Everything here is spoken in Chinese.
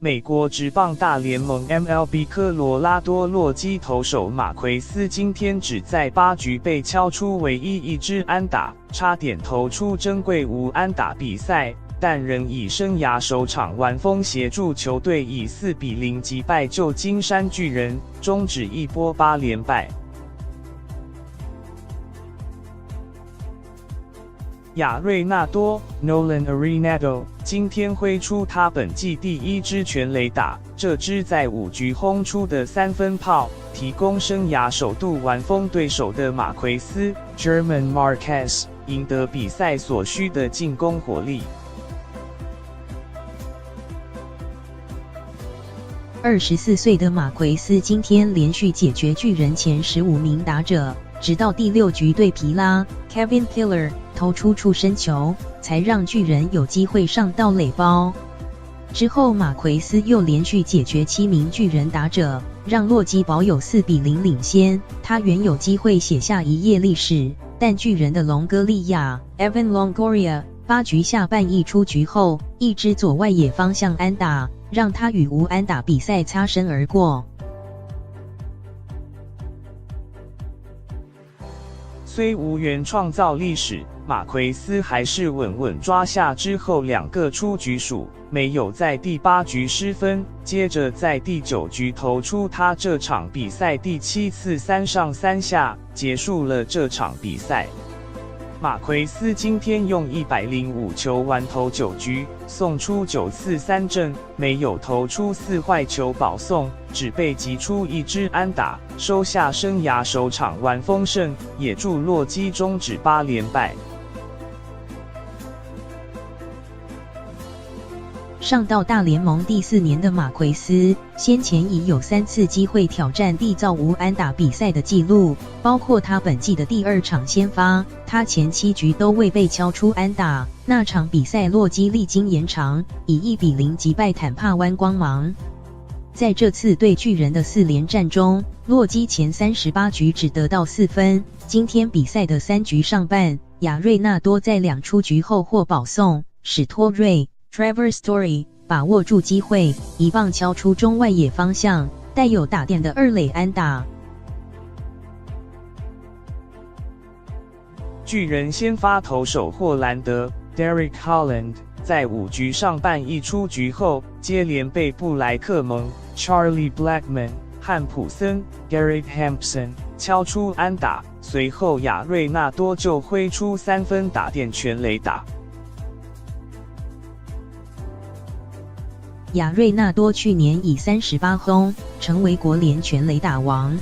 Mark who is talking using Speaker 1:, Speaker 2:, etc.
Speaker 1: 美国职棒大联盟 MLB 科罗拉多洛基投手马奎斯今天只在8局被敲出唯一一支安打，差点投出珍贵无安打比赛，但仍以生涯首场完封协助球队以4-0击败旧金山巨人，终止一波8连败。亚瑞纳多 Nolan Arenado 今天挥出他本季第1支全垒打，这支在5局轰出的3分炮，提供生涯首度完封对手的马奎斯 German Marquez 赢得比赛所需的进攻火力。
Speaker 2: 24岁的马奎斯今天连续解决巨人前15名打者，直到第6局对皮拉 Kevin Pillar 投出触身球，才让巨人有机会上到垒包。之后马奎斯又连续解决7名巨人打者，让洛基保有4-0领先。他原有机会写下一页历史，但巨人的隆哥利亚 Evan Longoria 8局下半一出局后，一支左外野方向安打，让他与无安打比赛擦身而过。
Speaker 1: 虽无缘创造历史，马奎斯还是稳稳抓下之后2个出局数，没有在第8局失分，接着在第9局投出他这场比赛第7次3上3下，结束了这场比赛。马奎斯今天用105球完投9局，送出9次3振，没有投出4坏球保送，只被击出1支安打，收下生涯首场完封胜，也助洛基终止8连败。
Speaker 2: 上到大联盟第4年的马奎斯，先前已有3次机会挑战缔造无安打比赛的纪录，包括他本季的第2场先发，他前7局都未被敲出安打。那场比赛洛基历经延长，以1-0击败坦帕湾光芒。在这次对巨人的4连战中，洛基前38局只得到4分。今天比赛的3局上半，亚瑞纳多在2出局后获保送，使托瑞Trevor Story 把握住机会，一棒敲出中外野方向，带有打点的2垒安打。
Speaker 1: 巨人先发投手霍兰德 Derek Holland 在5局上半一出局后，接连被布莱克蒙 Charlie Blackmon 和普森 Garrett Hampson 敲出安打，随后亚瑞纳多就挥出3分打点全垒打。
Speaker 2: 亚瑞纳多去年以38轰成为国联全垒打王，